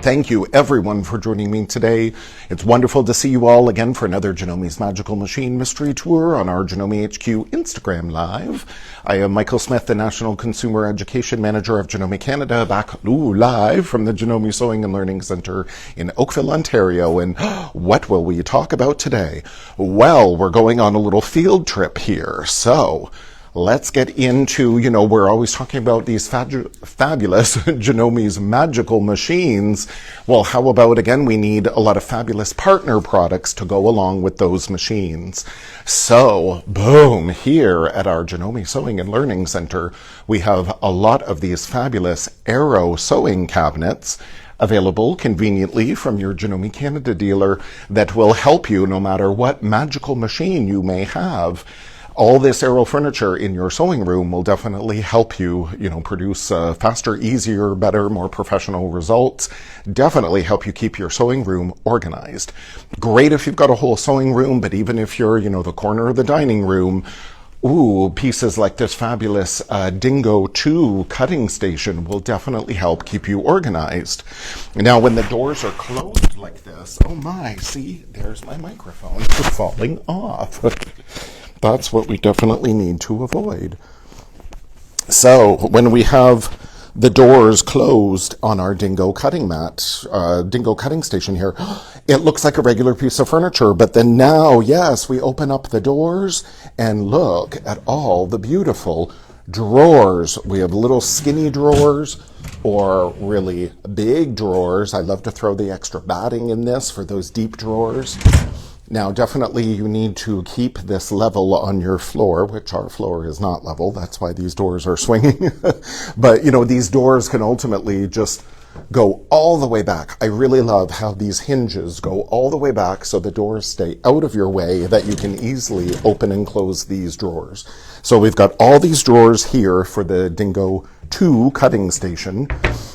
Thank you everyone for joining me today. It's wonderful to see you all again for another Janome's Magical Machine Mystery Tour on our Janome HQ Instagram Live. I am Michael Smith, the National Consumer Education Manager of Janome Canada, back live from the Janome Sewing and Learning Centre in Oakville, Ontario. And what will we talk about today? Well, we're going on a little field trip here. So let's get into, we're always talking about these fabulous Janome's magical machines. Well, how about, again, we need a lot of fabulous partner products to go along with those machines. So, boom, here at our Janome Sewing and Learning Center, we have a lot of these fabulous Arrow sewing cabinets available conveniently from your Janome Canada dealer that will help you no matter what magical machine you may have. All this Arrow furniture in your sewing room will definitely help you, produce faster, easier, better, more professional results. Definitely help you keep your sewing room organized. Great if you've got a whole sewing room, but even if you're, the corner of the dining room, pieces like this fabulous Dingo 2 cutting station will definitely help keep you organized. Now, when the doors are closed like this, oh my, see, there's my microphone falling off. That's what we definitely need to avoid. So when we have the doors closed on our Dingo cutting mat, Dingo cutting station here, it looks like a regular piece of furniture. But then now, yes, we open up the doors and look at all the beautiful drawers. We have little skinny drawers or really big drawers. I love to throw the extra batting in this for those deep drawers. Now, definitely you need to keep this level on your floor, which our floor is not level. That's why these doors are swinging. But, these doors can ultimately just go all the way back. I really love how these hinges go all the way back so the doors stay out of your way, that you can easily open and close these drawers. So we've got all these drawers here for the Dingo 2 cutting station.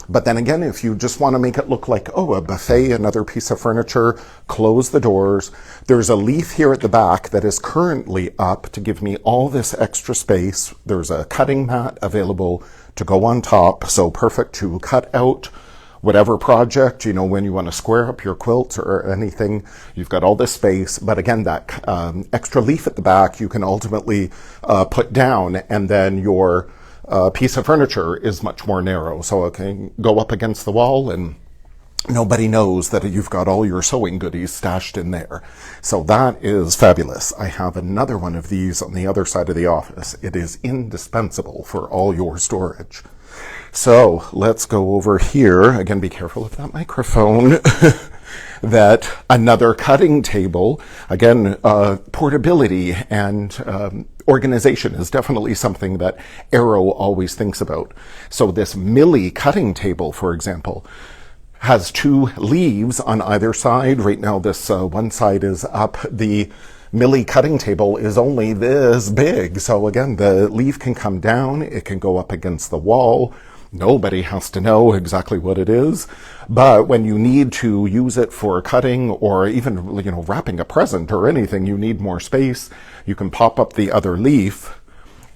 But then again, if you just want to make it look like, a buffet, another piece of furniture, close the doors. There's a leaf here at the back that is currently up to give me all this extra space. There's a cutting mat available to go on top, so perfect to cut out whatever project, when you want to square up your quilt or anything. You've got all this space. But again, that extra leaf at the back, you can ultimately put down, and then your piece of furniture is much more narrow, so it can go up against the wall and nobody knows that you've got all your sewing goodies stashed in there. So that is fabulous. I have another one of these on the other side of the office. It is indispensable for all your storage. So let's go over here. Again, be careful of that microphone. That another cutting table, again, portability and organization is definitely something that Arrow always thinks about. So this Millie cutting table, for example, has 2 leaves on either side. Right now, this one side is up. The Millie cutting table is only this big. So again, the leaf can come down. It can go up against the wall. Nobody has to know exactly what it is. But when you need to use it for cutting or even, wrapping a present or anything, you need more space. You can pop up the other leaf.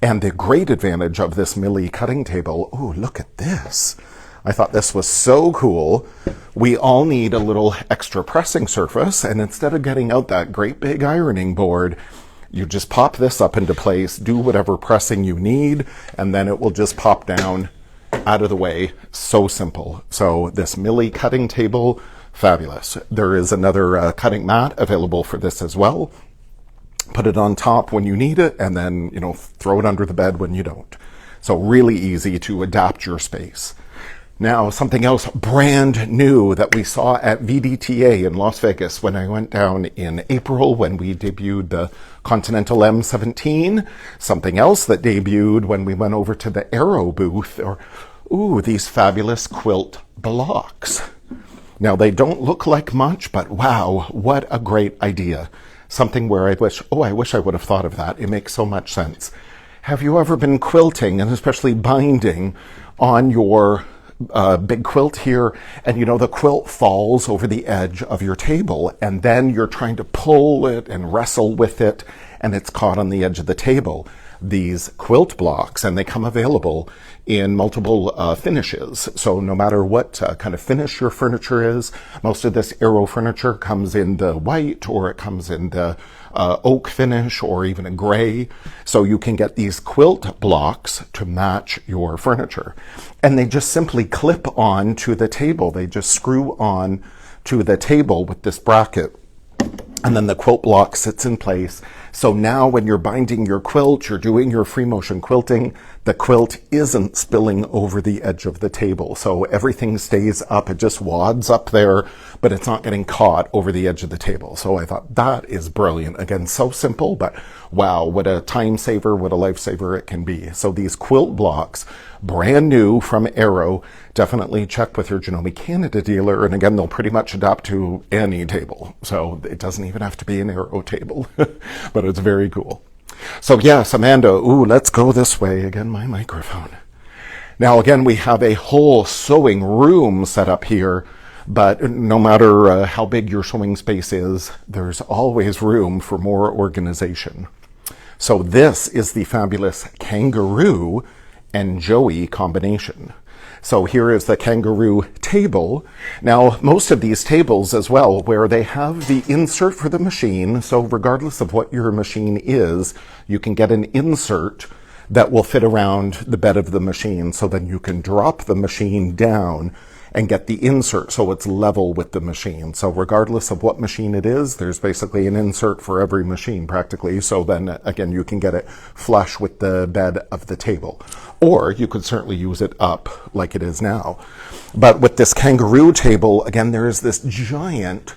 And the great advantage of this Millie cutting table, look at this. I thought this was so cool. We all need a little extra pressing surface. And instead of getting out that great big ironing board, you just pop this up into place, do whatever pressing you need, and then it will just pop down out of the way. So simple. So this Millie cutting table, fabulous. There is another cutting mat available for this as well. Put it on top when you need it, and then, throw it under the bed when you don't. So really easy to adapt your space. Now, something else brand new that we saw at VDTA in Las Vegas when I went down in April when we debuted the Continental M17. Something else that debuted when we went over to the Arrow booth, these fabulous quilt blocks. Now, they don't look like much, but wow, what a great idea. Something where I wish I would have thought of that. It makes so much sense. Have you ever been quilting, and especially binding, on your big quilt here, and the quilt falls over the edge of your table, and then you're trying to pull it and wrestle with it, and it's caught on the edge of the table? these quilt blocks, and they come available in multiple finishes. So no matter what kind of finish your furniture is, most of this Arrow furniture comes in the white, or it comes in the oak finish, or even a gray. So you can get these quilt blocks to match your furniture. And they just simply clip on to the table. They just screw on to the table with this bracket, and then the quilt block sits in place. So now when you're binding your quilt, you're doing your free motion quilting, the quilt isn't spilling over the edge of the table. So everything stays up. It just wads up there, but it's not getting caught over the edge of the table. So I thought that is brilliant. Again, so simple, but wow, what a time saver, what a lifesaver it can be. So these quilt blocks, brand new from Arrow. Definitely check with your Janome Canada dealer. And again, they'll pretty much adapt to any table. So it doesn't even have to be an Arrow table, but it's very cool. So yes, Amanda, let's go this way. Again, my microphone. Now, again, we have a whole sewing room set up here, but no matter how big your sewing space is, there's always room for more organization. So this is the fabulous Kangaroo and Joey combination. So here is the Kangaroo table. Now, most of these tables as well, where they have the insert for the machine, so regardless of what your machine is, you can get an insert that will fit around the bed of the machine, so then you can drop the machine down and get the insert so it's level with the machine. So regardless of what machine it is, there's basically an insert for every machine practically. So then again, you can get it flush with the bed of the table. Or you could certainly use it up like it is now. But with this Kangaroo table, again, there is this giant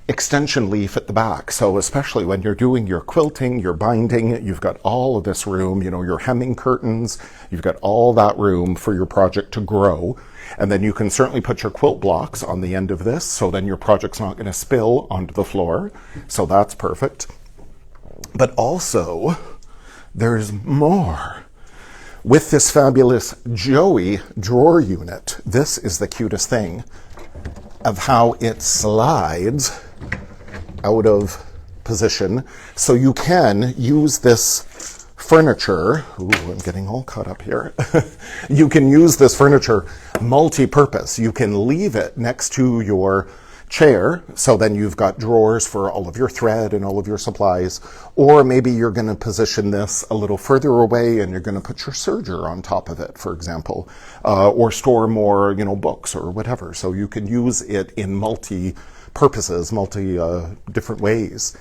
extension leaf at the back. So especially when you're doing your quilting, your binding, you've got all of this room, you know, your hemming curtains, you've got all that room for your project to grow. And then you can certainly put your quilt blocks on the end of this, so then your project's not going to spill onto the floor. So that's perfect. But also, there's more. With this fabulous Joey drawer unit, this is the cutest thing of how it slides out of position. So you can use this furniture, I'm getting all caught up here. You can use this furniture multi-purpose. You can leave it next to your chair, so then you've got drawers for all of your thread and all of your supplies. Or maybe you're going to position this a little further away and you're going to put your serger on top of it, for example, or store more, books or whatever. So you can use it in multi-purposes, different ways.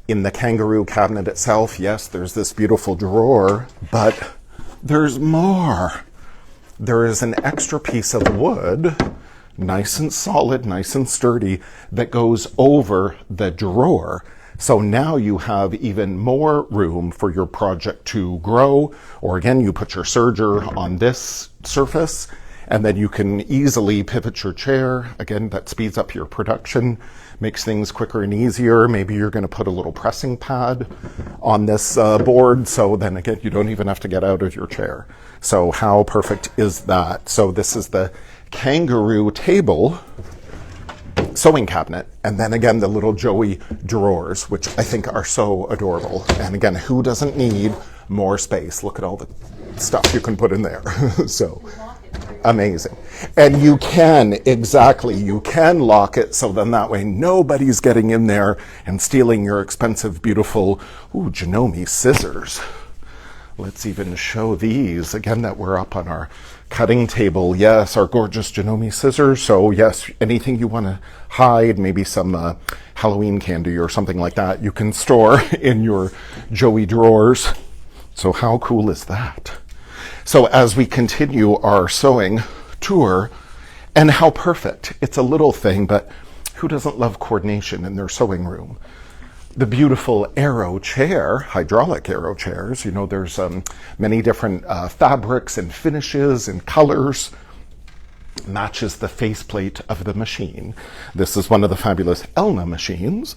In the Kangaroo cabinet itself, yes, there's this beautiful drawer, but there's more. There is an extra piece of wood, nice and solid, nice and sturdy, that goes over the drawer. So now you have even more room for your project to grow. Or again, you put your serger on this surface, and then you can easily pivot your chair. Again, that speeds up your production, makes things quicker and easier. Maybe you're going to put a little pressing pad on this board, so then again, you don't even have to get out of your chair. So how perfect is that? So this is the Kangaroo table sewing cabinet, and then again the little Joey drawers, which I think are so adorable. And again, who doesn't need more space? Look at all the stuff you can put in there. So amazing. And you can lock it, so then that way nobody's getting in there and stealing your expensive, beautiful Janome scissors. Let's even show these again that we're up on our cutting table. Yes, our gorgeous Janome scissors. So yes, anything you want to hide, maybe some Halloween candy or something like that, you can store in your Joey drawers. So how cool is that? So as we continue our sewing tour, and how perfect. It's a little thing, but who doesn't love coordination in their sewing room? The beautiful Arrow chair, hydraulic Arrow chairs, there's many different fabrics and finishes and colors. Matches the faceplate of the machine. This is one of the fabulous Elna machines.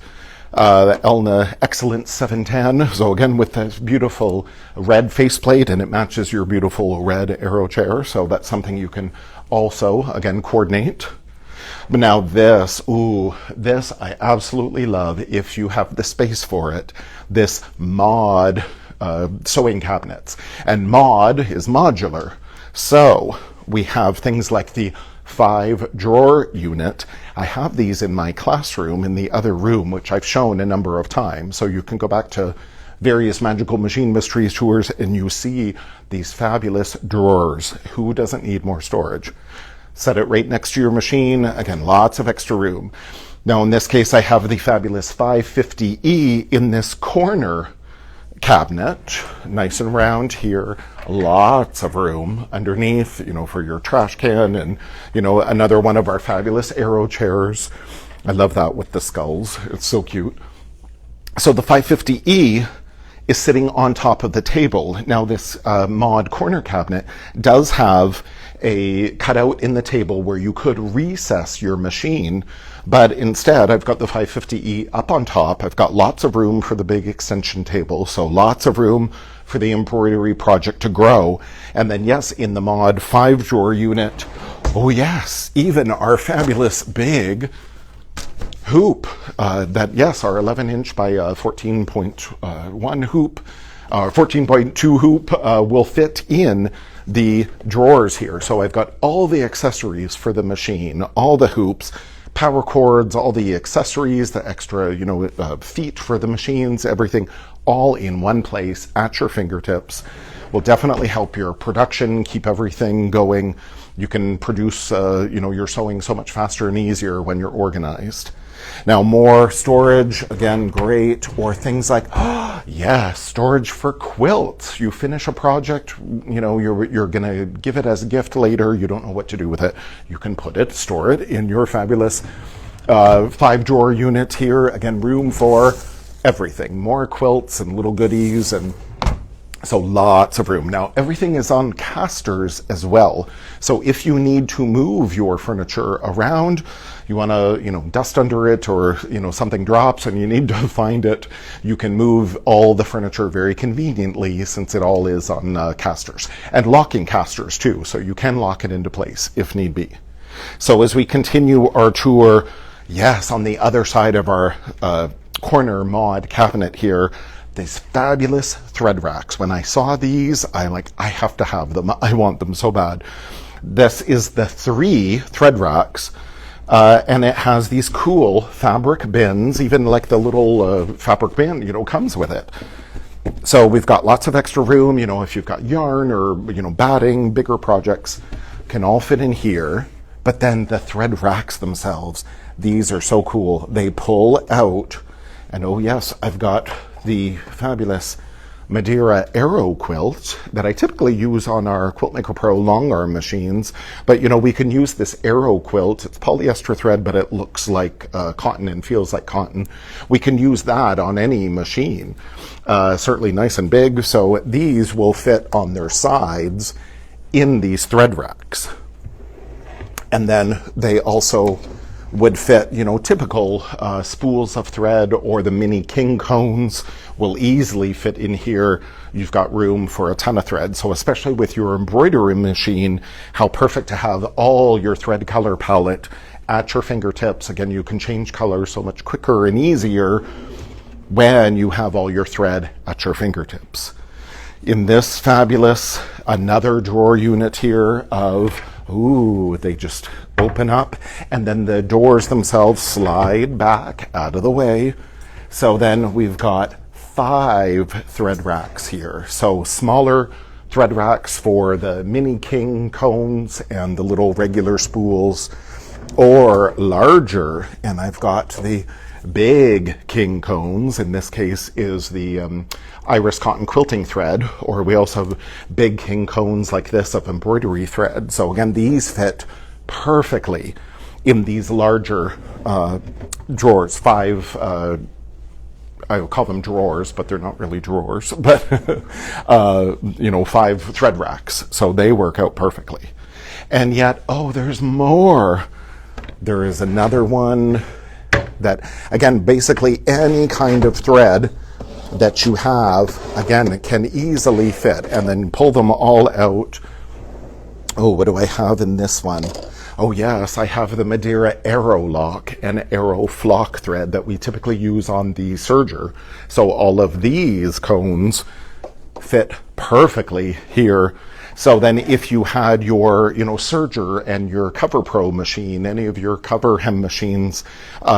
The Elna Excellence 710. So again, with this beautiful red faceplate, and it matches your beautiful red Arrow chair. So that's something you can also, again, coordinate. But now this I absolutely love, if you have the space for it. This mod sewing cabinets. And mod is modular. So we have things like the 5-drawer unit. I have these in my classroom in the other room, which I've shown a number of times. So you can go back to various Magical Machine Mysteries tours and you see these fabulous drawers. Who doesn't need more storage? Set it right next to your machine. Again, lots of extra room. Now in this case, I have the fabulous 550E in this corner cabinet, nice and round here, lots of room underneath, for your trash can, and another one of our fabulous Aero chairs. I love that with the skulls. It's so cute. So the 550E is sitting on top of the table. Now this mod corner cabinet does have a cutout in the table where you could recess your machine, but instead I've got the 550E up on top. I've got lots of room for the big extension table, so lots of room for the embroidery project to grow. And then yes, in the mod 5-drawer unit, oh yes, even our fabulous big hoop that, yes, our 11-inch by 14.1 hoop, 14.2 hoop will fit in the drawers here. So I've got all the accessories for the machine, all the hoops, power cords, all the accessories, the extra, feet for the machines, everything all in one place at your fingertips. Will definitely help your production, keep everything going. You can produce, your sewing so much faster and easier when you're organized. Now more storage, again, great. Or things like, yes, storage for quilts. You finish a project, you're gonna give it as a gift later. You don't know what to do with it. You can store it in your fabulous 5-drawer unit here. Again, room for everything. More quilts and little goodies, and so lots of room. Now everything is on casters as well. So if you need to move your furniture around, you want to, dust under it, or, something drops and you need to find it, you can move all the furniture very conveniently since it all is on casters. And locking casters too, so you can lock it into place if need be. So as we continue our tour, yes, on the other side of our corner mod cabinet here, these fabulous thread racks. When I saw these, I have to have them. I want them so bad. This is the 3 thread racks. And it has these cool fabric bins, even like the little fabric bin, comes with it. So we've got lots of extra room, if you've got yarn or, batting, bigger projects, can all fit in here. But then the thread racks themselves, these are so cool. They pull out, and oh yes, I've got the fabulous Madeira Aero quilt that I typically use on our Quiltmaker Pro long arm machines. But we can use this Aero quilt. It's polyester thread, but it looks like cotton and feels like cotton. We can use that on any machine. Certainly nice and big. So these will fit on their sides in these thread racks. And then they also would fit, typical spools of thread, or the mini king cones will easily fit in here. You've got room for a ton of thread. So especially with your embroidery machine, how perfect to have all your thread color palette at your fingertips. Again, you can change color so much quicker and easier when you have all your thread at your fingertips. In this fabulous, another drawer unit here of, they just open up, and then the doors themselves slide back out of the way. So then we've got 5 thread racks here. So smaller thread racks for the mini king cones and the little regular spools, or larger, and I've got the big king cones. In this case is the iris cotton quilting thread, or we also have big king cones like this of embroidery thread. So again, these fit perfectly in these larger drawers. 5, I would call them drawers, but they're not really drawers, but 5 thread racks. So they work out perfectly. And yet, there's more. There is another one that, again, basically any kind of thread that you have, again, it can easily fit, and then pull them all out. What do I have in this one? Yes, I have the Madeira Aero lock and Aero flock thread that we typically use on the serger. So all of these cones fit perfectly here. So then if you had your, serger and your Cover Pro machine, any of your cover hem machines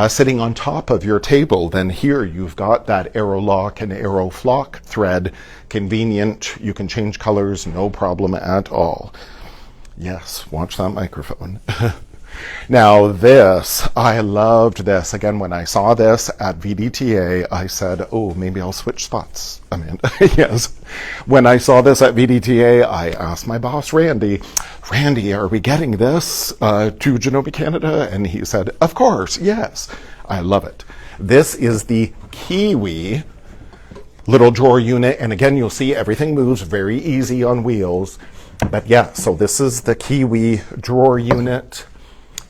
sitting on top of your table, then here you've got that Aero Lock and Aero Flock thread. Convenient. You can change colors, no problem at all. Yes, watch that microphone. Now this, I loved this. Again, when I saw this at VDTA, I said, oh, maybe I'll switch spots. Yes. When I saw this at VDTA, I asked my boss, Randy, are we getting this to Janome Canada? And he said, of course, yes. I love it. This is the Kiwi little drawer unit. And again, you'll see everything moves very easy on wheels. But yeah, so this is the Kiwi drawer unit.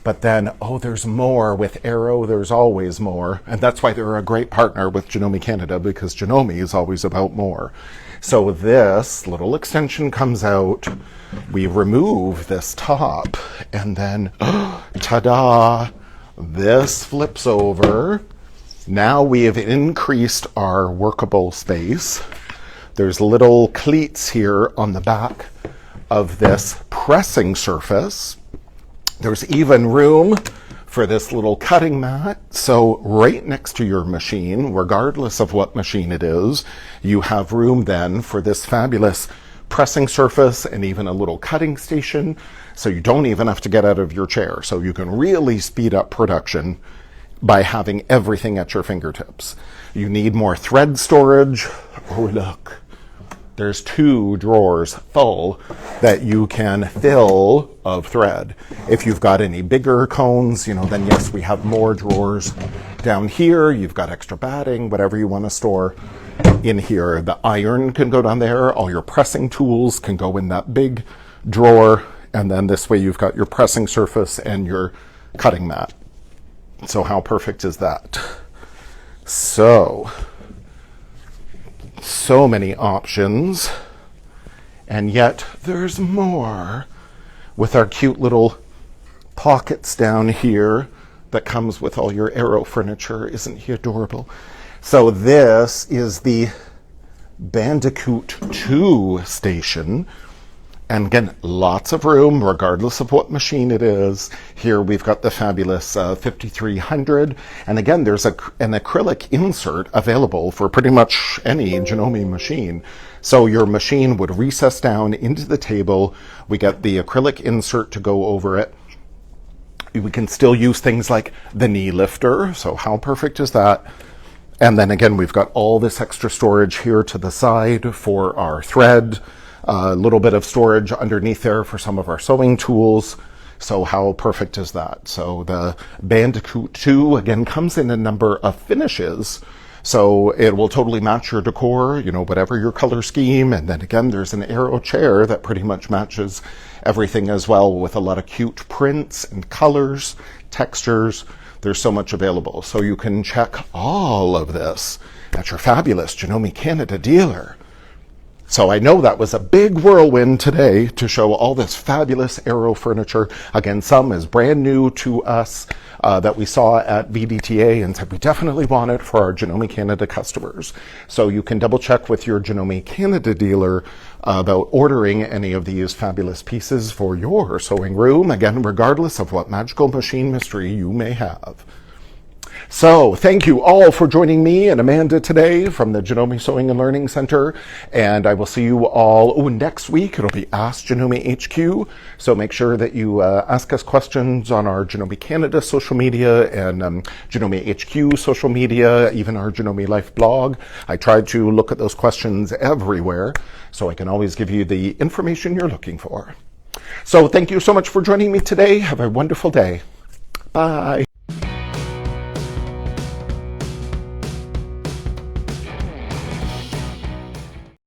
But then, there's more with Aero. There's always more. And that's why they're a great partner with Janome Canada, because Janome is always about more. So this little extension comes out. We remove this top. And then, ta-da! This flips over. Now we have increased our workable space. There's little cleats here on the back of this pressing surface. There's even room for this little cutting mat. So right next to your machine, regardless of what machine it is, you have room then for this fabulous pressing surface and even a little cutting station. So you don't even have to get out of your chair. So you can really speed up production by having everything at your fingertips. You need more thread storage. Oh, look. There's 2 drawers full that you can fill of thread. If you've got any bigger cones, then yes, we have more drawers down here. You've got extra batting, whatever you want to store in here. The iron can go down there. All your pressing tools can go in that big drawer. And then this way you've got your pressing surface and your cutting mat. So how perfect is that? So many options, and yet there's more with our cute little pockets down here that comes with all your Aero furniture. Isn't he adorable? So this is the Bandicoot 2 station. And again, lots of room, regardless of what machine it is. Here we've got the fabulous 5300. And again, there's an acrylic insert available for pretty much any Janome machine. So your machine would recess down into the table. We get the acrylic insert to go over it. We can still use things like the knee lifter. So how perfect is that? And then again, we've got all this extra storage here to the side for our thread. A little bit of storage underneath there for some of our sewing tools. So how perfect is that? So the Bandicoot 2, again, comes in a number of finishes. So it will totally match your decor, whatever your color scheme. And then again, there's an Aero chair that pretty much matches everything as well, with a lot of cute prints and colors, textures. There's so much available. So you can check all of this at your fabulous Janome Canada dealer. So I know that was a big whirlwind today to show all this fabulous Aero furniture. Again, some is brand new to us that we saw at VDTA and said we definitely want it for our Janome Canada customers. So you can double check with your Janome Canada dealer about ordering any of these fabulous pieces for your sewing room. Again, regardless of what magical machine mystery you may have. So thank you all for joining me and Amanda today from the Janome Sewing and Learning Center. And I will see you all next week. It'll be Ask Janome HQ. So make sure that you ask us questions on our Janome Canada social media and Janome HQ social media, even our Janome Life blog. I try to look at those questions everywhere so I can always give you the information you're looking for. So thank you so much for joining me today. Have a wonderful day. Bye.